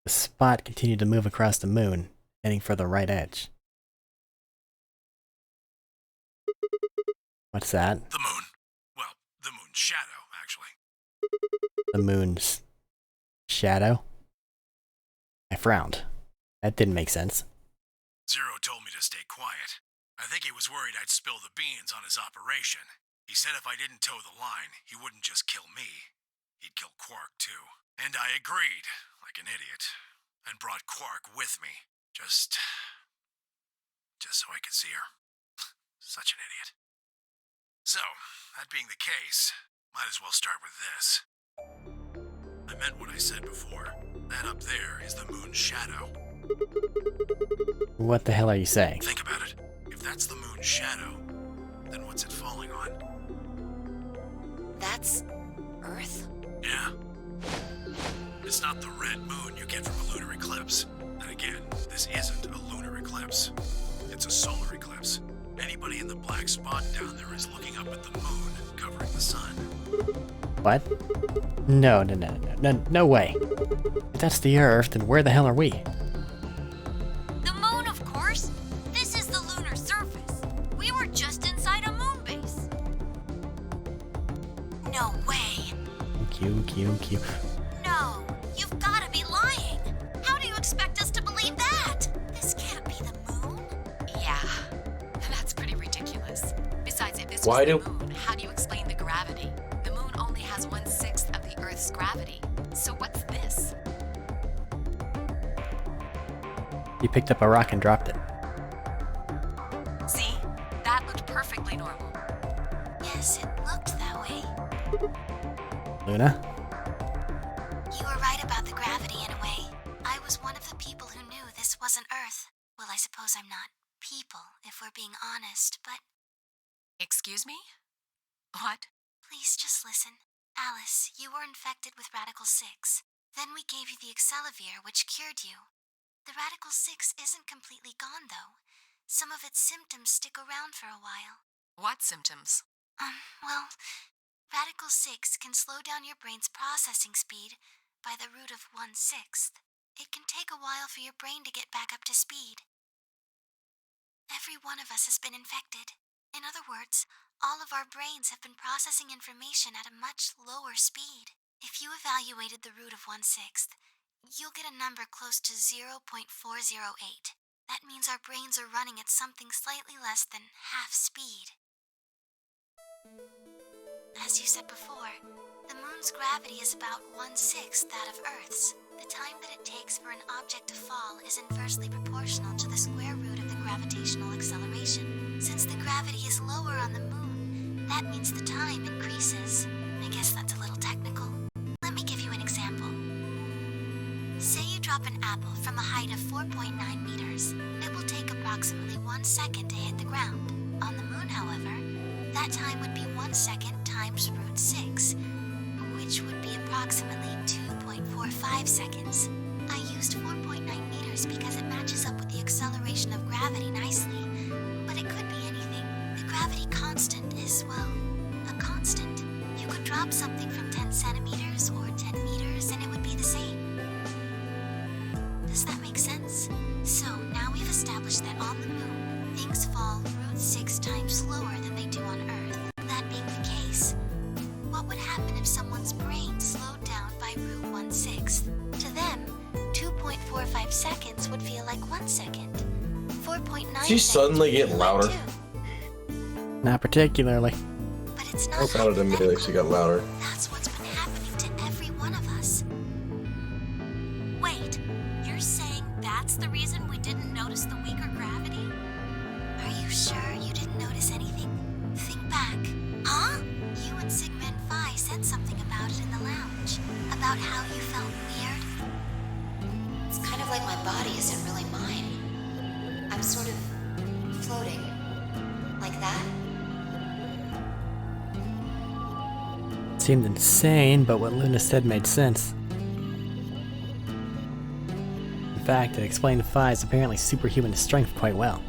The spot continued to move across the moon, heading for the right edge. What's that? The moon. Well, the moon's shadow, actually. The moon's shadow? I frowned. That didn't make sense. Zero told me to stay quiet. I think he was worried I'd spill the beans on his operation. He said if I didn't toe the line, he wouldn't just kill me. He'd kill Quark, too. And I agreed, like an idiot, and brought Quark with me. Just so I could see her. Such an idiot. So, that being the case, might as well start with this. I meant what I said before. That up there is the moon's shadow. What the hell are you saying? Think about it. If that's the moon's shadow, then what's it falling on? That's Earth? Yeah. It's not the red moon you get from a lunar eclipse. And again, this isn't a lunar eclipse. It's a solar eclipse. Anybody in the black spot down there is looking up at the moon, covering the sun. What? No way. If that's the Earth, then where the hell are we? The moon, of course. This is the lunar surface. We were just inside a moon base. No way. Q. No, you've got to be lying. How do you expect us to believe that? This can't be the moon. Yeah, that's pretty ridiculous. Besides, if this Why was do- the moon, how do you explain the gravity? The moon only has 1/6 of the Earth's gravity. So what's this? He picked up a rock and dropped it. See? That looked perfectly normal. Yes, it looked that way. Luna? You were right about the gravity in a way. I was one of the people who knew this wasn't Earth. Well, I suppose I'm not people, if we're being honest, but Excuse me? What? please just listen. Alice, you were infected with Radical 6. Then we gave you the Excelivir, which cured you. The Radical 6 isn't completely gone, though. Some of its symptoms stick around for a while. What symptoms? Well, Radical 6 can slow down your brain's processing speed by the root of 1/6. It can take a while for your brain to get back up to speed. Every one of us has been infected. In other words, all of our brains have been processing information at a much lower speed. If you evaluated the root of 1/6, you'll get a number close to 0.408. That means our brains are running at something slightly less than half speed. As you said before, the moon's gravity is about 1/6 that of Earth's. The time that it takes for an object to fall is inversely proportional to the square root of the gravitational acceleration. Since the gravity is lower on the moon, that means the time increases. I guess that's a little technical. Let me give you an example. Say you drop an apple from a height of 4.9 meters. It will take approximately 1 second to hit the ground. On the moon, however, that time would be 1 second times root 6, which would be approximately 2.45 seconds. I used 4.9 meters because it matches up with the acceleration of gravity nicely, but it could be anything. The gravity constant is, well, a constant. You could drop something from 10 centimeters or 10 meters and it would be the same. Does that make sense? So now we've established that on the moon, things fall root 6 times slower than they do on Earth. That being the case, what would happen if someone's brain slowed down by root 1/6? To them, 2.45 seconds would feel like 1 second. 4.9 Did you suddenly get louder? Not particularly. But it's not I sounded immediately she got louder. That's what's been happening to every one of us. Wait, you're saying that's the reason we didn't notice the weaker gravity? Are you sure you didn't notice anything? Think back. Huh? You and Sigma and Phi said something about it in the lounge. About how you felt weird. It's kind of like my body isn't really mine. I'm sort of floating. Like that. It seemed insane, but what Luna said made sense. In fact, it explained Phi's apparently superhuman strength quite well.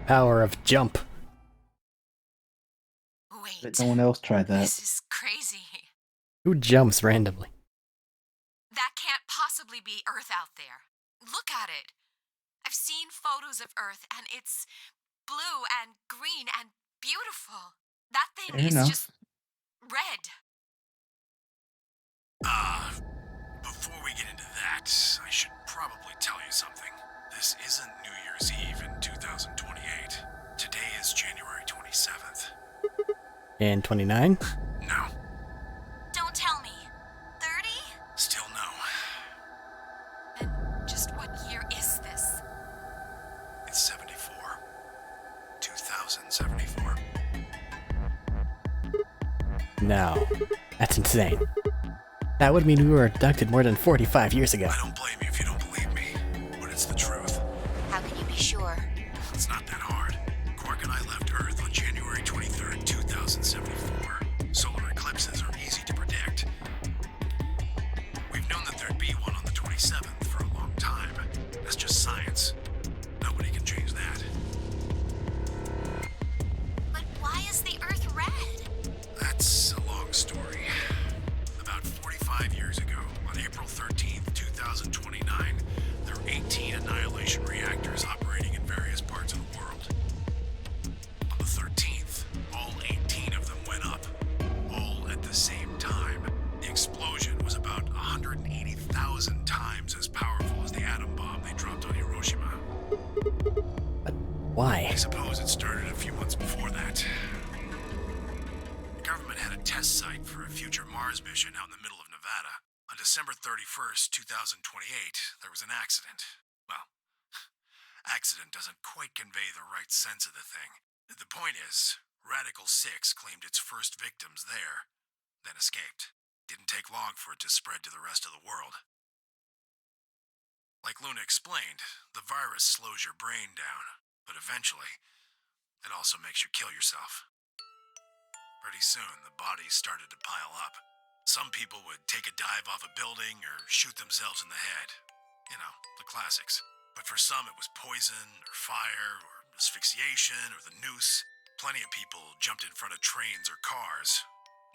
power of jump. Wait. But no one else tried that. This is crazy. Who jumps randomly? That can't possibly be Earth out there. Look at it. I've seen photos of Earth, and it's blue and green and beautiful. That thing Fair is enough. just red. Before we get into that, I should probably tell you something. This isn't New Year's Eve in 2028. Today is January 27th. And 29? No. Don't tell me. 30? Still no. And just what year is this? It's 74. 2074. No. That's insane. That would mean we were abducted more than 45 years ago. I don't blame you if you don't believe me, but it's the truth. How can you be sure? It's not that hard. Quark and I left Earth on January 23rd, 2074. Solar eclipses are easy to predict. We've known that there'd be one on the 27th for a long time. That's just science. Nobody can change that. But why is the Earth red? That's a long story. About 45 years ago, on April 13th, 2029, there were 18 annihilation reactors operating in various parts of the world. On the 13th, all 18 of them went up, all at the same time. The explosion was about 180,000 times as powerful as the atom bomb they dropped on Hiroshima. Why? I suppose it started a few months before that. The government had a test site for a future Mars mission out in the middle of Nevada. On December 31st, 2028, there was an accident. Well, accident doesn't quite convey the right sense of the thing. The point is, Radical 6 claimed its first victims there, then escaped. Didn't take long for it to spread to the rest of the world. Like Luna explained, the virus slows your brain down, but eventually, it also makes you kill yourself. Pretty soon, the bodies started to pile up. Some people would take a dive off a building or shoot themselves in the head. You know, the classics. But for some, it was poison, or fire, or asphyxiation, or the noose. Plenty of people jumped in front of trains or cars.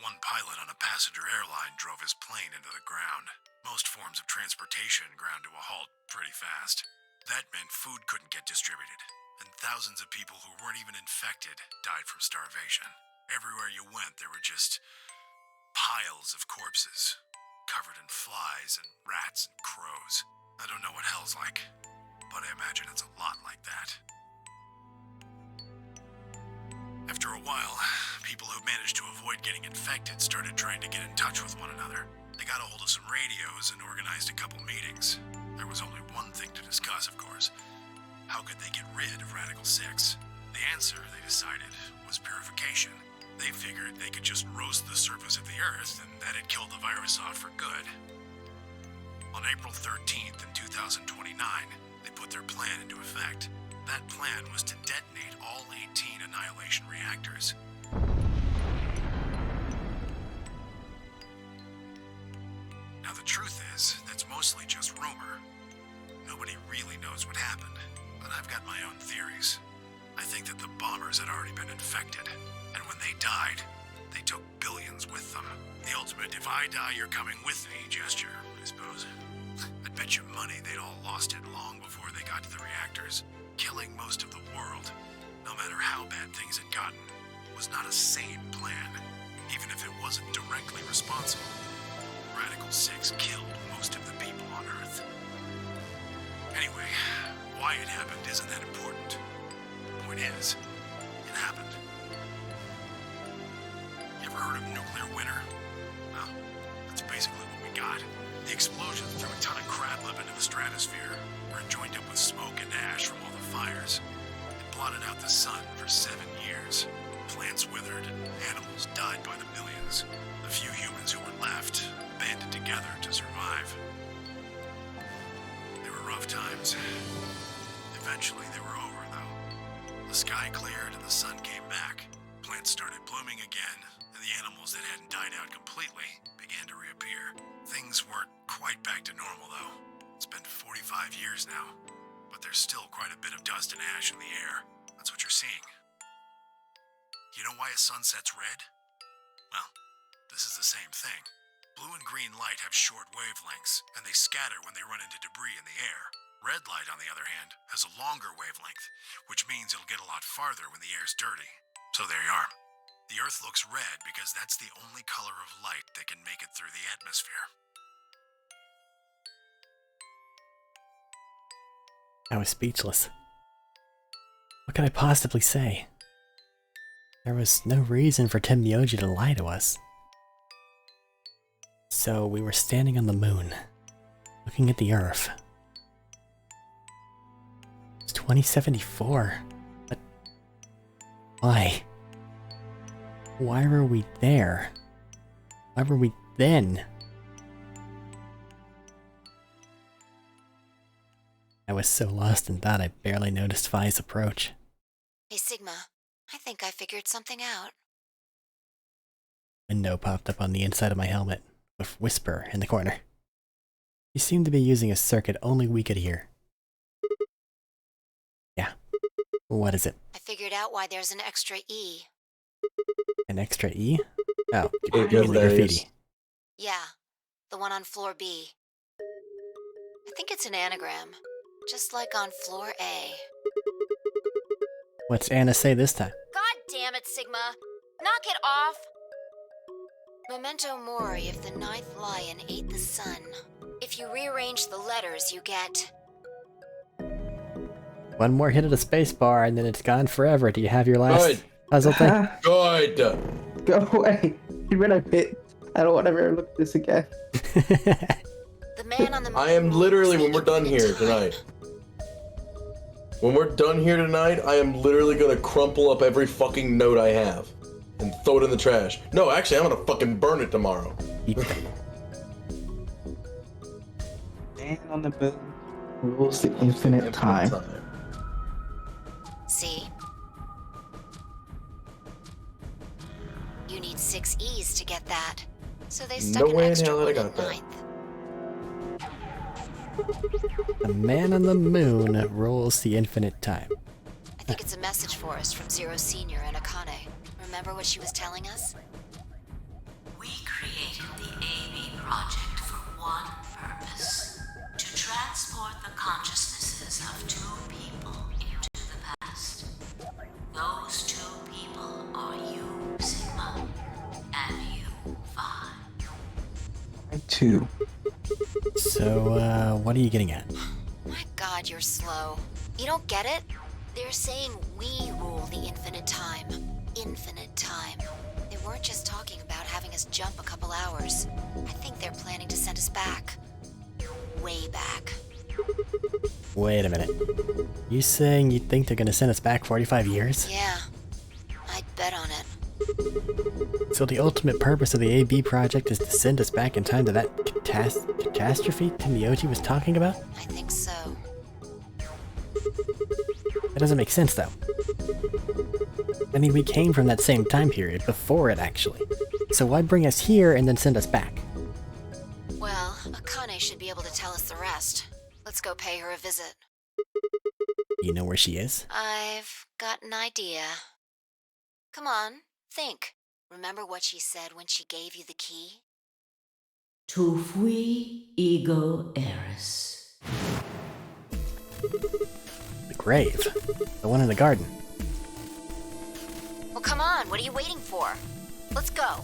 One pilot on a passenger airline drove his plane into the ground. Most forms of transportation ground to a halt pretty fast. That meant food couldn't get distributed, and thousands of people who weren't even infected died from starvation. Everywhere you went, there were just piles of corpses, covered in flies and rats and crows. I don't know what hell's like, but I imagine it's a lot like that. After a while, people who managed to avoid getting infected started trying to get in touch with one another. They got a hold of some radios and organized a couple meetings. There was only one thing to discuss, of course. How could they get rid of Radical 6? The answer, they decided, was purification. They figured they could just roast the surface of the Earth and that'd kill the virus off for good. On April 13th in 2029, they put their plan into effect. That plan was to detonate all 18 annihilation reactors. Now the truth is, that's mostly just rumor. Nobody really knows what happened, but I've got my own theories. I think that the bombers had already been infected, and when they died, they took billions with them. The ultimate if I die, you're coming with me gesture, I suppose. I'd bet you money they'd all lost it long before they got to the reactors. Killing most of the world, no matter how bad things had gotten, was not a sane plan, even if it wasn't directly responsible. Radical 6 killed most of the people on Earth. Anyway, why it happened isn't that important. Point is, it happened. You ever heard of nuclear winter? Well, that's basically what we got. The explosions threw a ton of crap up into the stratosphere, where it joined up with smoke and ash from all the fires. It blotted out the sun for 7 years. Plants withered and animals died by the millions. The few humans who were left banded together to survive. They were rough times. Eventually they were over, though. The sky cleared and the sun came back. Plants started blooming again, and the animals that hadn't died out completely began to reappear. Things weren't quite back to normal, though. It's been 45 years now, but there's still quite a bit of dust and ash in the air. That's what you're seeing. You know why a sunset's red? Well, this is the same thing. Blue and green light have short wavelengths, and they scatter when they run into debris in the air. Red light, on the other hand, has a longer wavelength, which means it'll get a lot farther when the air's dirty. So there you are. The Earth looks red because that's the only color of light that can make it through the atmosphere. I was speechless. What could I possibly say? There was no reason for Tim Myoji to lie to us. So we were standing on the moon, looking at the Earth. It's 2074. But why? Why were we there? Why were we then? I was so lost in thought I barely noticed Vi's approach. Hey, Sigma. I think I figured something out. A window popped up on the inside of my helmet, with Whisper in the corner. He seemed to be using a circuit only we could hear. Yeah. What is it? I figured out why there's an extra E. An extra E? Oh, Hey, you mean the graffiti. Yeah, the one on floor B. I think it's an anagram, just like on floor A. What's Anna say this time? God damn it, Sigma! Knock it off! Memento mori if the ninth lion ate the sun. If you rearrange the letters, you get... One more hit of the space bar and then it's gone forever. Do you have your last Good. puzzle thing? Good. Go away. You ran a bit. I don't want to ever look at this again. The man on the moon I am literally, when we're done infinite here time. tonight. When we're done here tonight, I am literally gonna crumple up every fucking note I have and throw it in the trash. No, actually, I'm gonna fucking burn it tomorrow. Man on the moon rules the infinite time. See? You need 6 E's to get that. So they stuck No an way in extra hell that I one got in that. ninth. The man on the moon rolls the infinite time. I think it's a message for us from Zero Senior and Akane. Remember what she was telling us? We created the AB project for one purpose: to transport the consciousnesses of 2 people into the past. Those 2 people are you, Sigma, and you, Vi. I too. So, what are you getting at? My God, you're slow. You don't get it? They're saying we rule the infinite time. Infinite time. They weren't just talking about having us jump a couple hours. I think they're planning to send us back. Way back. Wait a minute. You saying you think they're gonna send us back 45 years? Yeah. I'd bet on it. So the ultimate purpose of the AB project is to send us back in time to that catastrophe Tim Myoji was talking about? I think so. That doesn't make sense, though. I mean, we came from that same time period, before it, actually. So why bring us here and then send us back? Well, Akane should be able to tell us the rest. Let's go pay her a visit. You know where she is? I've got an idea. Come on, think. Remember what she said when she gave you the key? Tu fui ego eris. The grave. The one in the garden. Well, come on, what are you waiting for? Let's go.